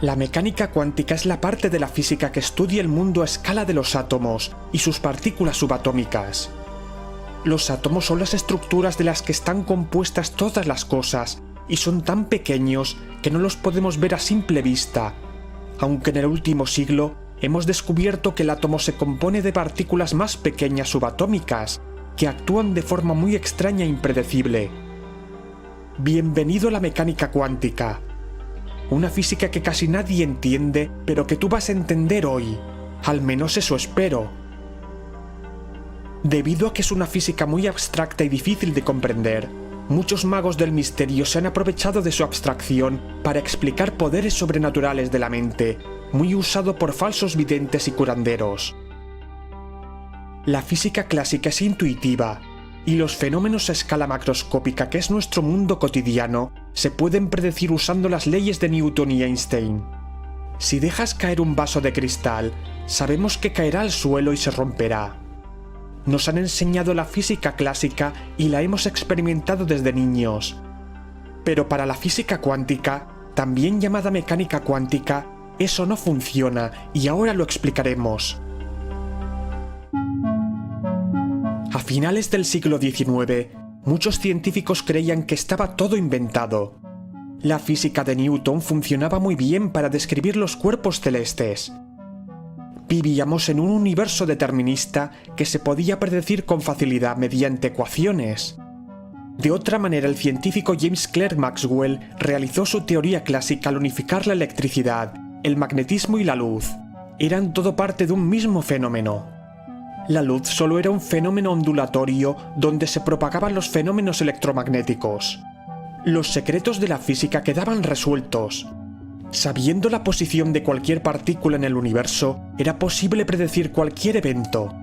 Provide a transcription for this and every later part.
La mecánica cuántica es la parte de la física que estudia el mundo a escala de los átomos y sus partículas subatómicas. Los átomos son las estructuras de las que están compuestas todas las cosas y son tan pequeños que no los podemos ver a simple vista, aunque en el último siglo hemos descubierto que el átomo se compone de partículas más pequeñas subatómicas que actúan de forma muy extraña e impredecible. Bienvenido a la mecánica cuántica. Una física que casi nadie entiende, pero que tú vas a entender hoy. Al menos eso espero. Debido a que es una física muy abstracta y difícil de comprender, muchos magos del misterio se han aprovechado de su abstracción para explicar poderes sobrenaturales de la mente, muy usado por falsos videntes y curanderos. La física clásica es intuitiva, y los fenómenos a escala macroscópica que es nuestro mundo cotidiano se pueden predecir usando las leyes de Newton y Einstein. Si dejas caer un vaso de cristal, sabemos que caerá al suelo y se romperá. Nos han enseñado la física clásica y la hemos experimentado desde niños. Pero para la física cuántica, también llamada mecánica cuántica, eso no funciona y ahora lo explicaremos. A finales del siglo XIX, muchos científicos creían que estaba todo inventado. La física de Newton funcionaba muy bien para describir los cuerpos celestes. Vivíamos en un universo determinista que se podía predecir con facilidad mediante ecuaciones. De otra manera, el científico James Clerk Maxwell realizó su teoría clásica al unificar la electricidad, el magnetismo y la luz. Eran todo parte de un mismo fenómeno. La luz solo era un fenómeno ondulatorio donde se propagaban los fenómenos electromagnéticos. Los secretos de la física quedaban resueltos. Sabiendo la posición de cualquier partícula en el universo, era posible predecir cualquier evento.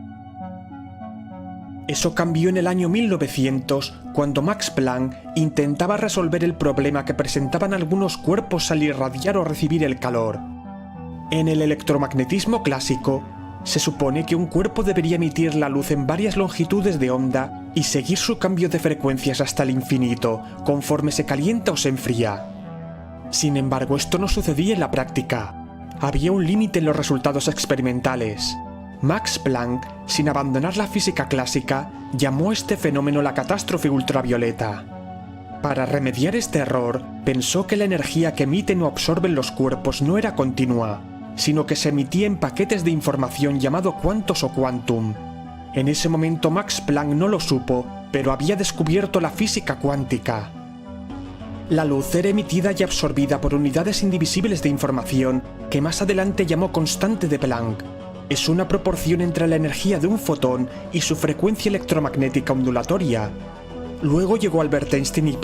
Eso cambió en el año 1900, cuando Max Planck intentaba resolver el problema que presentaban algunos cuerpos al irradiar o recibir el calor. En el electromagnetismo clásico, se supone que un cuerpo debería emitir la luz en varias longitudes de onda y seguir su cambio de frecuencias hasta el infinito, conforme se calienta o se enfría. Sin embargo, esto no sucedía en la práctica. Había un límite en los resultados experimentales. Max Planck, sin abandonar la física clásica, llamó a este fenómeno la catástrofe ultravioleta. Para remediar este error, pensó que la energía que emiten o absorben los cuerpos no era continua, sino que se emitía en paquetes de información llamado cuantos o quantum. En ese momento Max Planck no lo supo, pero había descubierto la física cuántica. La luz era emitida y absorbida por unidades indivisibles de información que más adelante llamó constante de Planck. Es una proporción entre la energía de un fotón y su frecuencia electromagnética ondulatoria. Luego llegó Albert Einstein y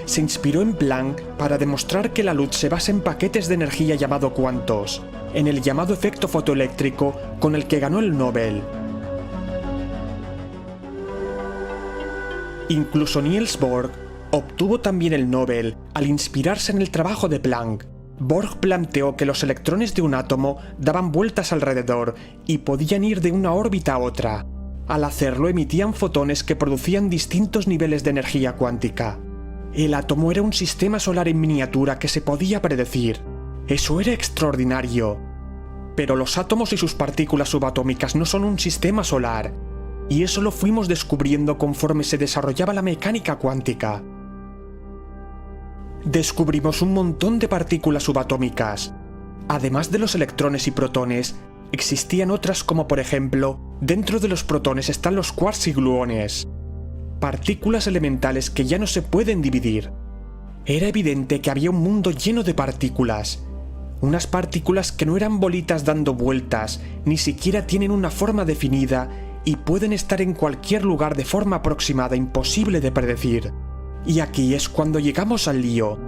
se inspiró en Planck para demostrar que la luz se basa en paquetes de energía llamado cuantos, en el llamado efecto fotoeléctrico con el que ganó el Nobel. Incluso Niels Bohr obtuvo también el Nobel al inspirarse en el trabajo de Planck. Bohr planteó que los electrones de un átomo daban vueltas alrededor y podían ir de una órbita a otra. Al hacerlo emitían fotones que producían distintos niveles de energía cuántica. El átomo era un sistema solar en miniatura que se podía predecir. Eso era extraordinario. Pero los átomos y sus partículas subatómicas no son un sistema solar, y eso lo fuimos descubriendo conforme se desarrollaba la mecánica cuántica. Descubrimos un montón de partículas subatómicas. Además de los electrones y protones, existían otras como por ejemplo, dentro de los protones están los quarks y gluones, partículas elementales que ya no se pueden dividir. Era evidente que había un mundo lleno de partículas, unas partículas que no eran bolitas dando vueltas, ni siquiera tienen una forma definida y pueden estar en cualquier lugar de forma aproximada imposible de predecir. Y aquí es cuando llegamos al lío.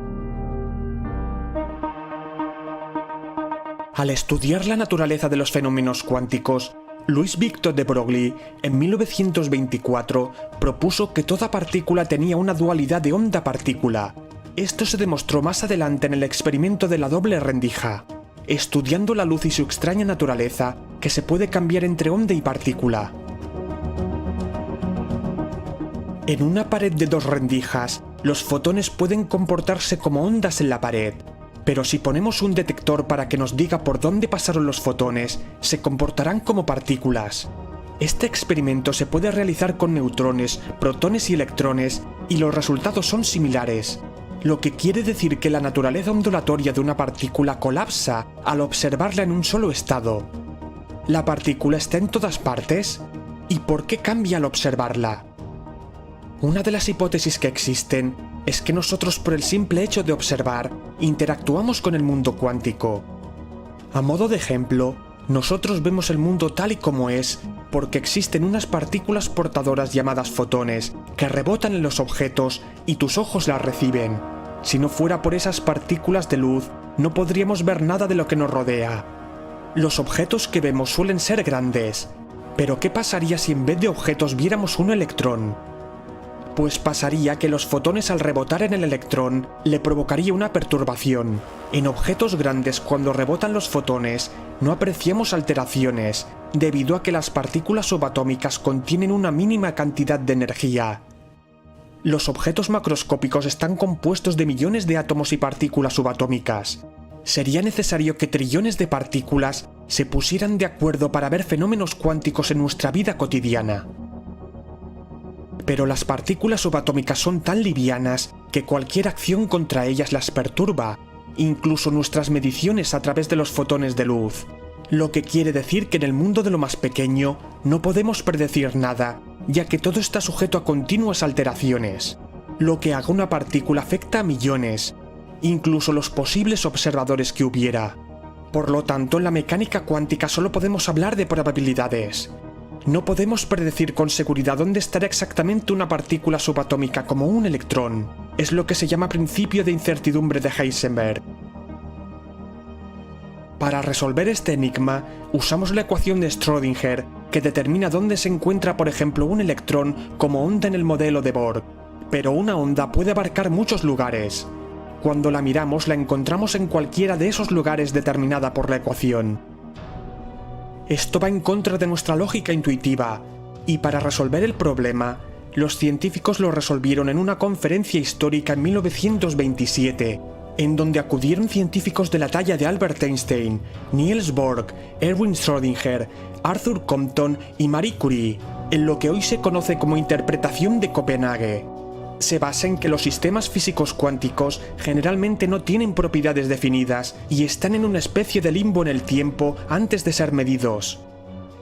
Al estudiar la naturaleza de los fenómenos cuánticos, Louis Victor de Broglie, en 1924, propuso que toda partícula tenía una dualidad de onda-partícula. Esto se demostró más adelante en el experimento de la doble rendija, estudiando la luz y su extraña naturaleza, que se puede cambiar entre onda y partícula. En una pared de dos rendijas, los fotones pueden comportarse como ondas en la pared. Pero si ponemos un detector para que nos diga por dónde pasaron los fotones, se comportarán como partículas. Este experimento se puede realizar con neutrones, protones y electrones, y los resultados son similares, lo que quiere decir que la naturaleza ondulatoria de una partícula colapsa al observarla en un solo estado. ¿La partícula está en todas partes? ¿Y por qué cambia al observarla? Una de las hipótesis que existen es que nosotros, por el simple hecho de observar, interactuamos con el mundo cuántico. A modo de ejemplo, nosotros vemos el mundo tal y como es porque existen unas partículas portadoras llamadas fotones que rebotan en los objetos y tus ojos las reciben. Si no fuera por esas partículas de luz, no podríamos ver nada de lo que nos rodea. Los objetos que vemos suelen ser grandes, pero ¿qué pasaría si en vez de objetos viéramos un electrón? Pues pasaría que los fotones al rebotar en el electrón le provocaría una perturbación. En objetos grandes, cuando rebotan los fotones, no apreciamos alteraciones, debido a que las partículas subatómicas contienen una mínima cantidad de energía. Los objetos macroscópicos están compuestos de millones de átomos y partículas subatómicas. Sería necesario que trillones de partículas se pusieran de acuerdo para ver fenómenos cuánticos en nuestra vida cotidiana. Pero las partículas subatómicas son tan livianas que cualquier acción contra ellas las perturba, incluso nuestras mediciones a través de los fotones de luz. Lo que quiere decir que en el mundo de lo más pequeño no podemos predecir nada, ya que todo está sujeto a continuas alteraciones. Lo que haga una partícula afecta a millones, incluso los posibles observadores que hubiera. Por lo tanto, en la mecánica cuántica solo podemos hablar de probabilidades. No podemos predecir con seguridad dónde estará exactamente una partícula subatómica como un electrón. Es lo que se llama principio de incertidumbre de Heisenberg. Para resolver este enigma, usamos la ecuación de Schrödinger, que determina dónde se encuentra, por ejemplo, un electrón como onda en el modelo de Borg. Pero una onda puede abarcar muchos lugares. Cuando la miramos, la encontramos en cualquiera de esos lugares determinada por la ecuación. Esto va en contra de nuestra lógica intuitiva, y para resolver el problema, los científicos lo resolvieron en una conferencia histórica en 1927, en donde acudieron científicos de la talla de Albert Einstein, Niels Bohr, Erwin Schrödinger, Arthur Compton y Marie Curie, en lo que hoy se conoce como interpretación de Copenhague. Se basa en que los sistemas físicos cuánticos generalmente no tienen propiedades definidas y están en una especie de limbo en el tiempo antes de ser medidos.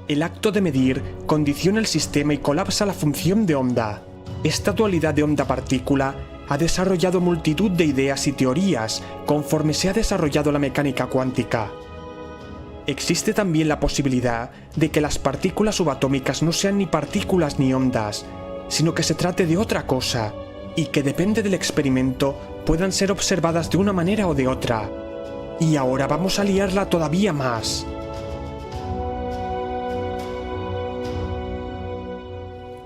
El acto de medir condiciona el sistema y colapsa la función de onda. Esta dualidad de onda-partícula ha desarrollado multitud de ideas y teorías conforme se ha desarrollado la mecánica cuántica. Existe también la posibilidad de que las partículas subatómicas no sean ni partículas ni ondas, sino que se trate de otra cosa, y que depende del experimento puedan ser observadas de una manera o de otra. Y ahora vamos a liarla todavía más.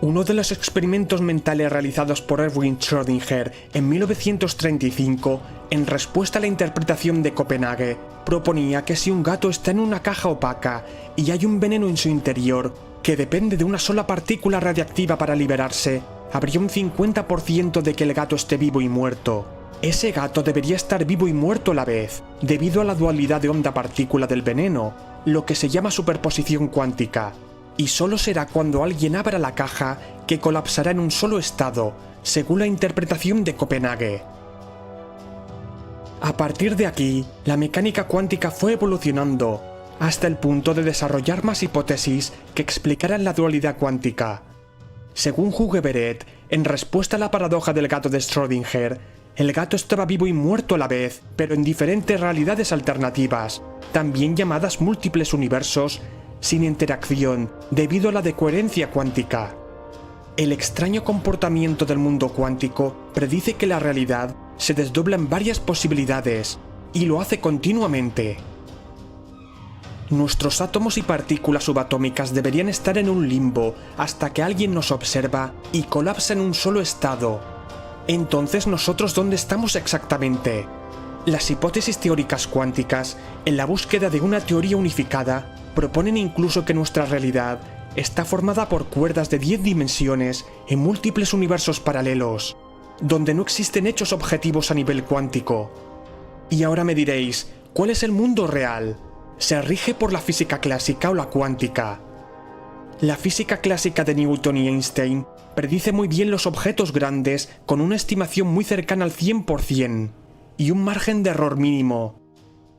Uno de los experimentos mentales realizados por Erwin Schrödinger en 1935, en respuesta a la interpretación de Copenhague, proponía que si un gato está en una caja opaca y hay un veneno en su interior, que depende de una sola partícula radiactiva para liberarse, habría un 50% de que el gato esté vivo y muerto. Ese gato debería estar vivo y muerto a la vez, debido a la dualidad de onda-partícula del veneno, lo que se llama superposición cuántica. Y solo será cuando alguien abra la caja que colapsará en un solo estado, según la interpretación de Copenhague. A partir de aquí, la mecánica cuántica fue evolucionando, hasta el punto de desarrollar más hipótesis que explicaran la dualidad cuántica. Según Hugo Beret, en respuesta a la paradoja del gato de Schrödinger, el gato estaba vivo y muerto a la vez, pero en diferentes realidades alternativas, también llamadas múltiples universos, sin interacción, debido a la decoherencia cuántica. El extraño comportamiento del mundo cuántico predice que la realidad se desdobla en varias posibilidades, y lo hace continuamente. Nuestros átomos y partículas subatómicas deberían estar en un limbo hasta que alguien nos observa y colapsa en un solo estado. Entonces, ¿nosotros dónde estamos exactamente? Las hipótesis teóricas cuánticas, en la búsqueda de una teoría unificada, proponen incluso que nuestra realidad está formada por cuerdas de 10 dimensiones en múltiples universos paralelos, donde no existen hechos objetivos a nivel cuántico. Y ahora me diréis, ¿cuál es el mundo real? ¿Se rige por la física clásica o la cuántica? La física clásica de Newton y Einstein predice muy bien los objetos grandes con una estimación muy cercana al 100% y un margen de error mínimo.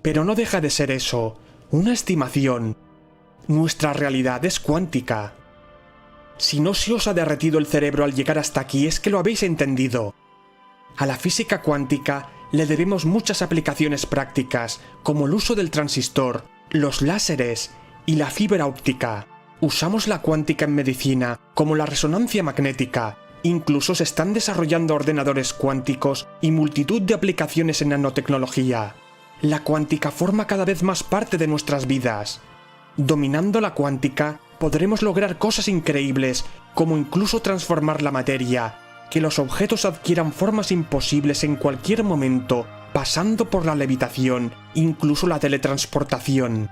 Pero no deja de ser eso, una estimación. Nuestra realidad es cuántica. Si no se os ha derretido el cerebro al llegar hasta aquí es que lo habéis entendido. A la física cuántica le debemos muchas aplicaciones prácticas, como el uso del transistor, los láseres y la fibra óptica. Usamos la cuántica en medicina, como la resonancia magnética. Incluso se están desarrollando ordenadores cuánticos y multitud de aplicaciones en nanotecnología. La cuántica forma cada vez más parte de nuestras vidas. Dominando la cuántica, podremos lograr cosas increíbles, como incluso transformar la materia, que los objetos adquieran formas imposibles en cualquier momento, pasando por la levitación, incluso la teletransportación.